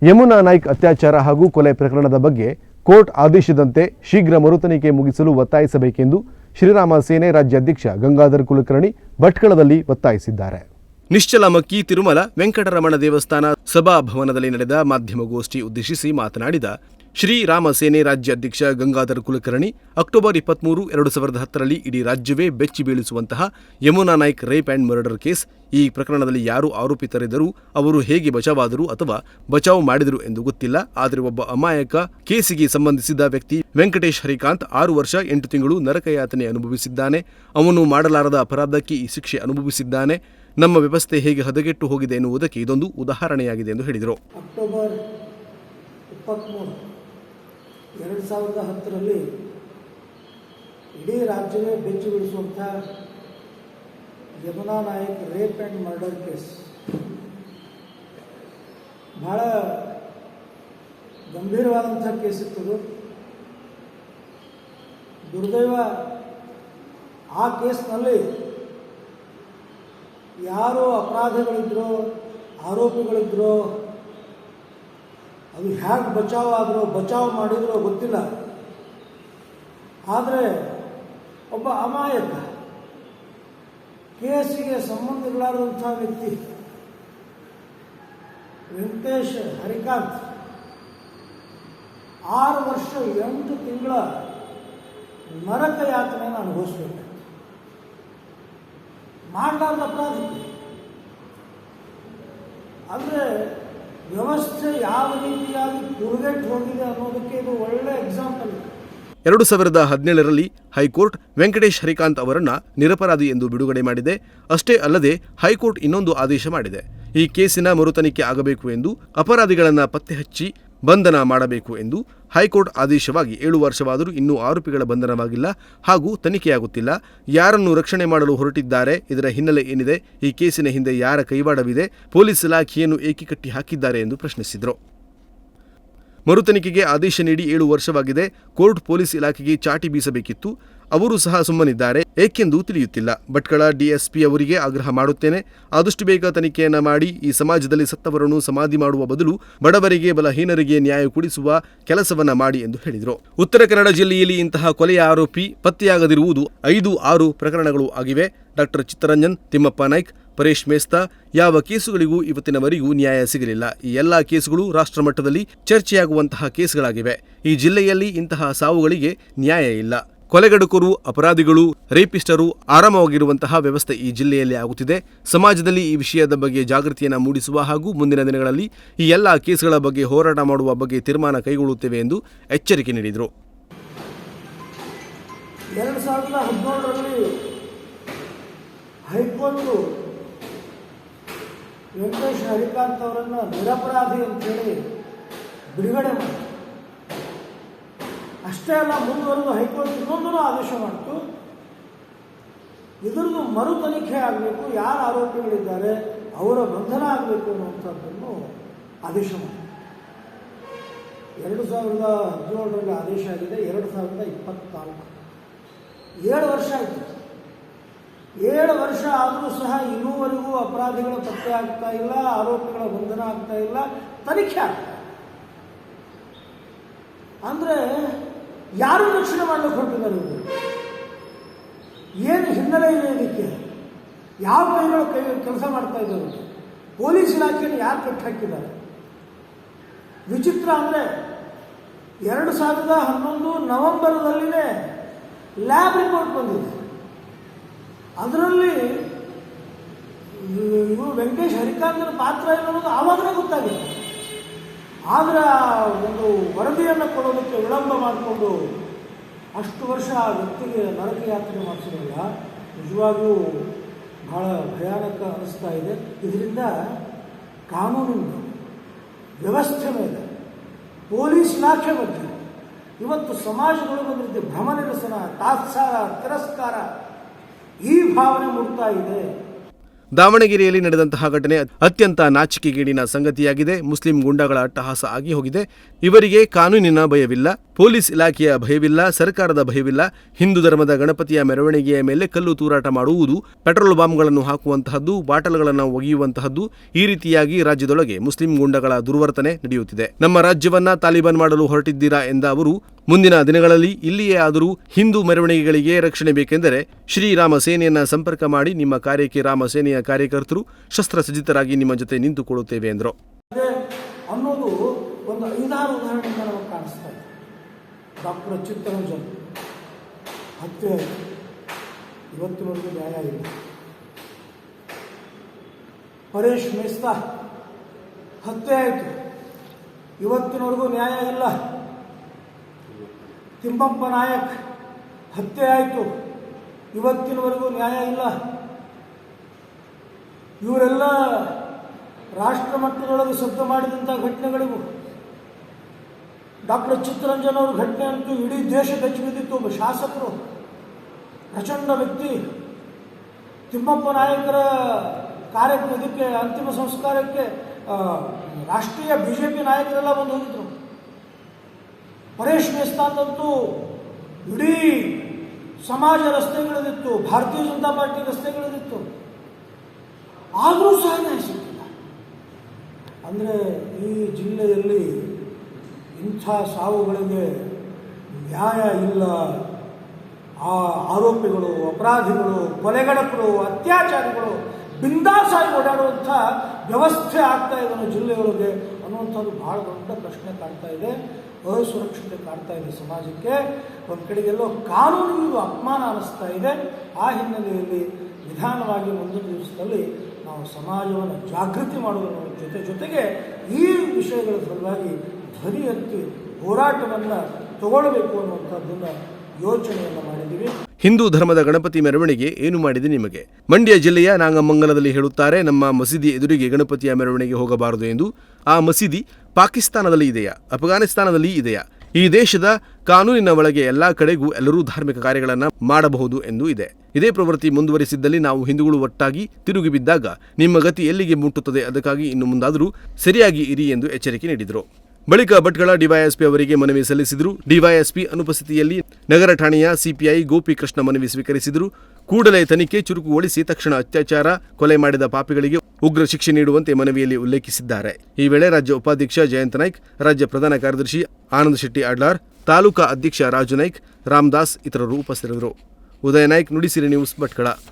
ಯಮುನಾ ನಾಯ್ಕ್ ಅತ್ಯಾಚಾರ ಹಾಗೂ ಕೊಲೆ ಪ್ರಕರಣದ ಬಗ್ಗೆ ಕೋರ್ಟ್ ಆದೇಶದಂತೆ ಶೀಘ್ರ ಮರುತನಿಖೆ ಮುಗಿಸಲು ಒತ್ತಾಯಿಸಬೇಕೆಂದು ಶ್ರೀರಾಮ ಸೇನೆ ರಾಜ್ಯಾಧ್ಯಕ್ಷ ಗಂಗಾಧರ್ ಕುಲಕರ್ಣಿ ಭಟ್ಕಳದಲ್ಲಿ ಒತ್ತಾಯಿಸಿದ್ದಾರೆ. ನಿಶ್ಚಲಮಕ್ಕಿ ತಿರುಮಲ ವೆಂಕಟರಮಣ ದೇವಸ್ಥಾನ ಸಭಾಭವನದಲ್ಲಿ ನಡೆದ ಮಾಧ್ಯಮಗೋಷ್ಠಿ ಉದ್ದೇಶಿಸಿ ಮಾತನಾಡಿದ ಶ್ರೀರಾಮ ಸೇನೆ ರಾಜ್ಯಾಧ್ಯಕ್ಷ ಗಂಗಾಧರ್ ಕುಲಕರ್ಣಿ, ಅಕ್ಟೋಬರ್ 23, 2010ರಲ್ಲಿ ಇಡೀ ರಾಜ್ಯವೇ ಬೆಚ್ಚಿ ಬೀಳಿಸುವಂತಹ Yamuna Naik rape and murder case. ಈ ಪ್ರಕರಣದಲ್ಲಿ ಯಾರು ಆರೋಪಿತರಿದ್ದರೂ ಅವರು ಹೇಗೆ ಬಚಾವಾದರು ಅಥವಾ ಬಚಾವ್ ಮಾಡಿದರು ಎಂದು ಗೊತ್ತಿಲ್ಲ. ಆದರೆ ಒಬ್ಬ ಅಮಾಯಕ ಕೇಸಿಗೆ ಸಂಬಂಧಿಸಿದ ವ್ಯಕ್ತಿ ವೆಂಕಟೇಶ್ ಹರಿಕಾಂತ್ 6 ವರ್ಷ 8 ತಿಂಗಳು ನರಕಯಾತನೆ ಅನುಭವಿಸಿದ್ದಾನೆ. ಅವನು ಮಾಡಲಾರದ ಅಪರಾಧಕ್ಕೆ ಈ ಶಿಕ್ಷೆ ಅನುಭವಿಸಿದ್ದಾನೆ. ನಮ್ಮ ವ್ಯವಸ್ಥೆ ಹೇಗೆ ಹದಗೆಟ್ಟು ಹೋಗಿದೆ ಎನ್ನುವುದಕ್ಕೆ ಇದೊಂದು ಉದಾಹರಣೆಯಾಗಿದೆ ಎಂದು ಹೇಳಿದರು. ಅಕ್ಟೋಬರ್ 23, 2010ರಲ್ಲಿ ಇಡೀ ರಾಜ್ಯವೇ ಬೆಚ್ಚಿ ಬೀಳಿಸುವಂಥ Yamuna Naik rape and murder case ಬಹಳ ಗಂಭೀರವಾದಂಥ ಕೇಸ್ ಇತ್ತು. ದುರ್ದೈವ ಆ ಕೇಸ್ನಲ್ಲಿ ಯಾರು ಅಪರಾಧಿಗಳಿದ್ರೋ ಆರೋಪಿಗಳಿದ್ರೋ ಅದು ಹೇಗೆ ಬಚಾವ್ ಮಾಡಿದ್ರೋ ಗೊತ್ತಿಲ್ಲ. ಆದರೆ ಒಬ್ಬ ಅಮಾಯಕ ಕೇಸಿಗೆ ಸಂಬಂಧಗಳಾದಂಥ ವ್ಯಕ್ತಿ ವೆಂಕಟೇಶ್ ಹರಿಕಾಂತ್ 6 ವರ್ಷ 8 ತಿಂಗಳ ನರಕ ಯಾತನೆಯನ್ನು ಅನುಭವಿಸಬೇಕಾಯ್ತು. ಮಾಡಲಾರ್ದ ಅಪರಾಧಕ್ಕೆ. ಅಂದರೆ ವ್ಯವಸ್ಥೆ ಯಾವ ರೀತಿಯಾಗಿ ಕುರುಗೆಟ್ಟು ಹೋಗಿದೆ ಅನ್ನೋದಕ್ಕೆ ಇದು ಒಳ್ಳೆ ಎಕ್ಸಾಂಪಲ್. 2017ರಲ್ಲಿ ಹೈಕೋರ್ಟ್ ವೆಂಕಟೇಶ್ ಹರಿಕಾಂತ್ ಅವರನ್ನು ನಿರಪರಾಧಿ ಎಂದು ಬಿಡುಗಡೆ ಮಾಡಿದೆ. ಅಷ್ಟೇ ಅಲ್ಲದೆ ಹೈಕೋರ್ಟ್ ಇನ್ನೊಂದು ಆದೇಶ ಮಾಡಿದೆ. ಈ ಕೇಸಿನ ಮರುತನಿಖೆ ಆಗಬೇಕು ಎಂದು, ಅಪರಾಧಿಗಳನ್ನು ಪತ್ತೆ ಹಚ್ಚಿ ಬಂಧನ ಮಾಡಬೇಕು ಎಂದು. ಹೈಕೋರ್ಟ್ ಆದೇಶವಾಗಿ 7 ವರ್ಷವಾದರೂ ಇನ್ನೂ ಆರೋಪಿಗಳ ಬಂಧನವಾಗಿಲ್ಲ ಹಾಗೂ ತನಿಖೆಯಾಗುತ್ತಿಲ್ಲ. ಯಾರನ್ನು ರಕ್ಷಣೆ ಮಾಡಲು ಹೊರಟಿದ್ದಾರೆ? ಇದರ ಹಿನ್ನೆಲೆ ಏನಿದೆ? ಈ ಕೇಸಿನ ಹಿಂದೆ ಯಾರ ಕೈವಾಡವಿದೆ? ಪೊಲೀಸ್ ಇಲಾಖೆಯನ್ನು ಏಕೆ ಕಟ್ಟಿ ಹಾಕಿದ್ದಾರೆ ಎಂದು ಪ್ರಶ್ನಿಸಿದರು. ಮರುತನಿಖೆಗೆ ಆದೇಶ ನೀಡಿ 7 ವರ್ಷವಾಗಿದೆ. ಕೋರ್ಟ್ ಪೊಲೀಸ್ ಇಲಾಖೆಗೆ ಚಾಟಿ ಬೀಸಬೇಕಿತ್ತು. ಅವರು ಸಹ ಸುಮ್ಮನಿದ್ದಾರೆ. ಏಕೆಂದು ತಿಳಿಯುತ್ತಿಲ್ಲ. ಭಟ್ಕಳ ಡಿಎಸ್ಪಿ ಅವರಿಗೆ ಆಗ್ರಹ ಮಾಡುತ್ತೇನೆ. ಆದಷ್ಟು ಬೇಗ ತನಿಖೆಯನ್ನು ಮಾಡಿ ಈ ಸಮಾಜದಲ್ಲಿ ಸತ್ತವರನ್ನು ಸಮಾಧಿ ಮಾಡುವ ಬದಲು ಬಡವರಿಗೆ, ಬಲಹೀನರಿಗೆ ನ್ಯಾಯ ಕೊಡಿಸುವ ಕೆಲಸವನ್ನ ಮಾಡಿ ಎಂದು ಹೇಳಿದರು. ಉತ್ತರ ಕನ್ನಡ ಜಿಲ್ಲೆಯಲ್ಲಿ ಇಂತಹ ಕೊಲೆಯ ಆರೋಪಿ ಪತ್ತೆಯಾಗದಿರುವುದು 5-6 ಪ್ರಕರಣಗಳು ಆಗಿವೆ. ಡಾಕ್ಟರ್ ಚಿತ್ತರಂಜನ್, ತಿಮ್ಮಪ್ಪ ನಾಯ್ಕ್, ಪರೇಶ್ ಮೇಸ್ತಾ ಯಾವ ಕೇಸುಗಳಿಗೂ ಇವತ್ತಿನವರೆಗೂ ನ್ಯಾಯ ಸಿಗಲಿಲ್ಲ. ಈ ಎಲ್ಲ ಕೇಸುಗಳು ರಾಷ್ಟ್ರಮಟ್ಟದಲ್ಲಿ ಚರ್ಚೆಯಾಗುವಂತಹ ಕೇಸುಗಳಾಗಿವೆ. ಈ ಜಿಲ್ಲೆಯಲ್ಲಿ ಇಂತಹ ಸಾವುಗಳಿಗೆ ನ್ಯಾಯ ಇಲ್ಲ. ಕೊಲೆಗಡುಕರು, ಅಪರಾಧಿಗಳು, ರೇಪಿಸ್ಟರು ಆರಾಮವಾಗಿರುವಂತಹ ವ್ಯವಸ್ಥೆ ಈ ಜಿಲ್ಲೆಯಲ್ಲಿ ಆಗುತ್ತಿದೆ. ಸಮಾಜದಲ್ಲಿ ಈ ವಿಷಯದ ಬಗ್ಗೆ ಜಾಗೃತಿಯನ್ನು ಮೂಡಿಸುವ ಹಾಗೂ ಮುಂದಿನ ದಿನಗಳಲ್ಲಿ ಈ ಎಲ್ಲ ಕೇಸುಗಳ ಬಗ್ಗೆ ಹೋರಾಟ ಮಾಡುವ ಬಗ್ಗೆ ತೀರ್ಮಾನ ಕೈಗೊಳ್ಳುತ್ತೇವೆ ಎಂದು ಎಚ್ಚರಿಕೆ ನೀಡಿದರು. 2017ರಲ್ಲಿ ಹೈಕೋರ್ಟ್ ವೆಂಕಟೇಶ್ ಹರಿಕಾಂತ್ ಅವರನ್ನು ನಿರಪರಾಧಿ ಅಂತೇಳಿ ಬಿಡುಗಡೆ ಮಾಡಿತು. ಅಷ್ಟೇ ಅಲ್ಲ, ಮುಂದುವರೆದು ಹೈಕೋರ್ಟ್ ಇನ್ನೊಂದೂ ಆದೇಶ ಮಾಡಿತು. ಇದರದ್ದು ಮರು ತನಿಖೆ ಆಗಬೇಕು, ಯಾರು ಆರೋಪಿಗಳಿದ್ದಾರೆ ಅವರ ಬಂಧನ ಆಗಬೇಕು ಅನ್ನುವಂಥದ್ದನ್ನು ಆದೇಶ ಮಾಡಿತು. 2017ರಲ್ಲಿ ಆದೇಶ ಆಗಿದೆ. 2024 7 ವರ್ಷ ಆಯಿತು. 7 ವರ್ಷ ಆದರೂ ಸಹ ಇನ್ನೂವರೆಗೂ ಅಪರಾಧಿಗಳ ಪತ್ತೆ ಆಗ್ತಾ ಇಲ್ಲ, ಆರೋಪಿಗಳ ಬಂಧನ ಆಗ್ತಾ ಇಲ್ಲ, ತನಿಖೆ ಆಗ್ತಾ ಇಲ್ಲ. ಅಂದರೆ ಯಾರು ರಕ್ಷಣೆ ಮಾಡಲಿಕ್ಕೆ ಹೊರಟಿದ್ದಾರೆ? ಏನು ಹಿನ್ನೆಲೆ ಇದೆ ಇದಕ್ಕೆ? ಯಾವ ಕೈಗಳು ಕೆಲಸ ಮಾಡ್ತಾ ಇದ್ದಾರೆ? ಪೊಲೀಸ್ ಇಲಾಖೆಯನ್ನು ಯಾರು ಕಟ್ಟಿ ಹಾಕಿದ್ದಾರೆ? ವಿಚಿತ್ರ ಅಂದರೆ 2011 ನವೆಂಬರ್ದಲ್ಲಿನೇ ಲ್ಯಾಬ್ ರಿಪೋರ್ಟ್ ಬಂದಿದೆ. ಅದರಲ್ಲಿ ಇವರು ವೆಂಕಟೇಶ್ ಹರಿಕಾಂತರ ಪಾತ್ರ ಅನ್ನೋದು ಆವಾಗಲೇ ಗೊತ್ತಾಗಿದೆ. ಆದರೆ ಒಂದು ವರದಿಯನ್ನು ಕೊಡೋದಕ್ಕೆ ವಿಳಂಬ ಮಾಡಿಕೊಂಡು ಅಷ್ಟು ವರ್ಷ ಆ ವ್ಯಕ್ತಿಗೆ ನರಕ ಯಾತ್ರೆ ಮಾಡಿಸೋದಿಲ್ಲ. ನಿಜವಾಗಿಯೂ ಬಹಳ ಭಯಾನಕ ಅನ್ನಿಸ್ತಾ ಇದೆ. ಇದರಿಂದ ಕಾನೂನಿನ ವ್ಯವಸ್ಥೆ ಮೇಲೆ, ಪೊಲೀಸ್ ಇಲಾಖೆ ಬಗ್ಗೆ ಇವತ್ತು ಸಮಾಜಗಳು ಬಂದಿರುತ್ತೆ ಭ್ರಮ ನಿರಸನ, ತಾತ್ಸಾರ, ತಿರಸ್ಕಾರ, ಈ ಭಾವನೆ ಮೂಡ್ತಾ ಇದೆ. ದಾವಣಗೆರೆಯಲ್ಲಿ ನಡೆದಂತಹ ಘಟನೆ ಅತ್ಯಂತ ನಾಚಿಕೆಗೇಡಿನ ಸಂಗತಿಯಾಗಿದೆ. ಮುಸ್ಲಿಂ ಗುಂಡಾಗಳ ಅಟ್ಟಹಾಸ ಆಗಿ ಹೋಗಿದೆ. ಇವರಿಗೆ ಕಾನೂನಿನ ಭಯವಿಲ್ಲ, ಪೊಲೀಸ್ ಇಲಾಖೆಯ ಭಯವಿಲ್ಲ, ಸರ್ಕಾರದ ಭಯವಿಲ್ಲ. ಹಿಂದೂ ಧರ್ಮದ ಗಣಪತಿಯ ಮೆರವಣಿಗೆಯ ಮೇಲೆ ಕಲ್ಲು ತೂರಾಟ ಮಾಡುವುದು, ಪೆಟ್ರೋಲ್ ಬಾಂಬ್ಗಳನ್ನು ಹಾಕುವಂತಹದ್ದು, ಬಾಟಲ್ಗಳನ್ನು ಒಗೆಯುವಂತಹದ್ದು, ಈ ರೀತಿಯಾಗಿ ರಾಜ್ಯದೊಳಗೆ ಮುಸ್ಲಿಂ ಗುಂಡಗಳ ದುರ್ವರ್ತನೆ ನಡೆಯುತ್ತಿದೆ. ನಮ್ಮ ರಾಜ್ಯವನ್ನ ತಾಲಿಬಾನ್ ಮಾಡಲು ಹೊರಟಿದ್ದೀರಾ ಎಂದ ಅವರು, ಮುಂದಿನ ದಿನಗಳಲ್ಲಿ ಇಲ್ಲಿಯೇ ಆದರೂ ಹಿಂದೂ ಮೆರವಣಿಗೆಗಳಿಗೆ ರಕ್ಷಣೆ ಬೇಕೆಂದರೆ ಶ್ರೀರಾಮ ಸೇನೆಯನ್ನ ಸಂಪರ್ಕ ಮಾಡಿ. ನಿಮ್ಮ ಕಾರ್ಯಕ್ಕೆ ರಾಮ ಸೇನೆಯ ಕಾರ್ಯಕರ್ತರು ಶಸ್ತ್ರಸಜ್ಜಿತರಾಗಿ ನಿಮ್ಮ ಜೊತೆ ನಿಂತುಕೊಳ್ಳುತ್ತೇವೆ ಎಂದರು. ಅನ್ನೋದು ಒಂದು 5-6 ಉದಾಹರಣೆಯಿಂದ ನಮಗೆ ಕಾಣಿಸ್ತಾ ಇದೆ. ಡಾಕ್ಟರ್ ಚಿತ್ತರಂಜನ್ ಹತ್ಯೆ ಇವತ್ತಿನವರೆಗೂ ನ್ಯಾಯ ಇಲ್ಲ. ಪರೇಶ್ ಮೇಸ್ತಾ ಹತ್ಯೆ ಆಯಿತು, ಇವತ್ತಿನವರೆಗೂ ನ್ಯಾಯ ಇಲ್ಲ. ತಿಮ್ಮಪ್ಪ ನಾಯಕ್ ಹತ್ಯೆ ಆಯಿತು, ಇವತ್ತಿನವರೆಗೂ ನ್ಯಾಯ ಇಲ್ಲ. ಇವರೆಲ್ಲ ರಾಷ್ಟ್ರ ಮಟ್ಟದೊಳಗೆ ಸದ್ದು ಮಾಡಿದಂಥ ಘಟನೆಗಳಿಗೂ, ಡಾಕ್ಟರ್ ಚಿತ್ತರಂಜನ್ ಅವ್ರ ಘಟನೆ ಅಂತೂ ಇಡೀ ದೇಶ ಬೆಚ್ಚಿಬಿದ್ದಿತ್ತು. ಒಬ್ಬ ಶಾಸಕರು, ಪ್ರಚಂಡ ವ್ಯಕ್ತಿ. ತಿಮ್ಮಪ್ಪ ನಾಯಕರ ಇದಕ್ಕೆ ಅಂತಿಮ ಸಂಸ್ಕಾರಕ್ಕೆ ರಾಷ್ಟ್ರೀಯ BJP ನಾಯಕರೆಲ್ಲ ಬಂದು ಹೋಗಿದ್ರು. ಪರೇಶ್ ಮೇಸ್ತಾಂದಂತೂ ಇಡೀ ಸಮಾಜ ರಸ್ತೆಗಳಿದಿತ್ತು, ಭಾರತೀಯ ಜನತಾ ಪಾರ್ಟಿ ರಸ್ತೆಗಳಿದಿತ್ತು. ಆದರೂ ಸಹ ನ್ಯಾಯ ಸಿಕ್ಕಿಲ್ಲ. ಅಂದರೆ ಈ ಜಿಲ್ಲೆಯಲ್ಲಿ ಇಂಥ ಸಾವುಗಳಿಗೆ ನ್ಯಾಯ ಇಲ್ಲ. ಆ ಆರೋಪಿಗಳು, ಅಪರಾಧಿಗಳು, ಕೊಲೆಗಡಕರು, ಅತ್ಯಾಚಾರಿಗಳು ಬಿಂದಾಸಾಗಿ ಓಡಾಡುವಂಥ ವ್ಯವಸ್ಥೆ ಆಗ್ತಾ ಇದೆ ನಮ್ಮ ಜಿಲ್ಲೆಯೊಳಗೆ ಅನ್ನುವಂಥದ್ದು ಭಾಳ ದೊಡ್ಡ ಪ್ರಶ್ನೆ ಕಾಡ್ತಾ ಇದೆ. ಅಸುರಕ್ಷತೆ ಕಾಡ್ತಾ ಇದೆ ಸಮಾಜಕ್ಕೆ. ಒಂದು ಕಡೆಗೆಲ್ಲೋ ಕಾನೂನಿಗೆ ಅಪಮಾನ ಅನ್ನಿಸ್ತಾ ಇದೆ. ಆ ಹಿನ್ನೆಲೆಯಲ್ಲಿ ನಿಧಾನವಾಗಿ ಮುಂದಿನ ದಿವಸದಲ್ಲಿ ನಾವು ಸಮಾಜವನ್ನು ಜಾಗೃತಿ ಮಾಡುವುದರ ಜೊತೆಗೆ ಈ ವಿಷಯಗಳ ಸಲುವಾಗಿ ಧ್ವನಿ ಎತ್ತಿ ಹೋರಾಟವನ್ನು ತಗೊಳ್ಬೇಕು ಅನ್ನುವಂಥದ್ದನ್ನು ಯೋಚನೆಯನ್ನು ಮಾಡಿದ್ದೀವಿ. ಹಿಂದೂ ಧರ್ಮದ ಗಣಪತಿ ಮೆರವಣಿಗೆ ಏನು ಮಾಡಿದೆ ನಿಮಗೆ? ಮಂಡ್ಯ ಜಿಲ್ಲೆಯ ನಾಗಮಂಗಲದಲ್ಲಿ ಹೇಳುತ್ತಾರೆ, ನಮ್ಮ ಮಸೀದಿ ಎದುರಿಗೆ ಗಣಪತಿಯ ಮೆರವಣಿಗೆ ಹೋಗಬಾರದು ಎಂದು. ಆ ಮಸೀದಿ ಪಾಕಿಸ್ತಾನದಲ್ಲಿ ಇದೆಯಾ, ಅಫ್ಘಾನಿಸ್ತಾನದಲ್ಲಿ ಇದೆಯಾ? ಈ ದೇಶದ ಕಾನೂನಿನ ಒಳಗೆ ಎಲ್ಲಾ ಕಡೆಗೂ ಎಲ್ಲರೂ ಧಾರ್ಮಿಕ ಕಾರ್ಯಗಳನ್ನು ಮಾಡಬಹುದು ಎಂದು ಇದೆ. ಇದೇ ಪ್ರವೃತ್ತಿ ಮುಂದುವರಿಸಿದ್ದಲ್ಲಿ ನಾವು ಹಿಂದೂಗಳು ಒಟ್ಟಾಗಿ ತಿರುಗಿ ಬಿದ್ದಾಗ ನಿಮ್ಮ ಗತಿ ಎಲ್ಲಿಗೆ ಮುಟ್ಟುತ್ತದೆ? ಅದಕ್ಕಾಗಿ ಇನ್ನು ಮುಂದಾದರೂ ಸರಿಯಾಗಿ ಇರಿ ಎಂದು ಎಚ್ಚರಿಕೆ ನೀಡಿದರು. ಬಳಿಕ ಭಟ್ಕಳ ಡಿವೈಎಸ್ಪಿ ಅವರಿಗೆ ಮನವಿ ಸಲ್ಲಿಸಿದರು. ಡಿವೈಎಸ್ಪಿ ಅನುಪಸ್ಥಿತಿಯಲ್ಲಿ ನಗರ ಠಾಣೆಯ ಸಿಪಿಐ ಗೋಪಿಕೃಷ್ಣ ಮನವಿ ಸ್ವೀಕರಿಸಿದರು. ಕೂಡಲೇ ತನಿಖೆ ಚುರುಕುಗೊಳಿಸಿ ತಕ್ಷಣ ಅತ್ಯಾಚಾರ, ಕೊಲೆ ಮಾಡಿದ ಪಾಪಿಗಳಿಗೆ ಉಗ್ರ ಶಿಕ್ಷೆ ನೀಡುವಂತೆ ಮನವಿಯಲ್ಲಿ ಉಲ್ಲೇಖಿಸಿದ್ದಾರೆ. ಈ ವೇಳೆ ರಾಜ್ಯ ಉಪಾಧ್ಯಕ್ಷ ಜಯಂತ ನಾಯ್ಕ್, ರಾಜ್ಯ ಪ್ರಧಾನ ಕಾರ್ಯದರ್ಶಿ ಆನಂದ್ ಶೆಟ್ಟಿ ಅಡ್ಲಾರ್, ತಾಲೂಕಾ ಅಧ್ಯಕ್ಷ ರಾಜು ನಾಯ್ಕ್, ರಾಮದಾಸ್ ಇತರರು ಉಪಸ್ಥಿತರಿದ್ದರು. ಉದಯ ನಾಯ್ಕ್, ನುಡಿಸಿರಿ ನ್ಯೂಸ್, ಭಟ್ಕಳ.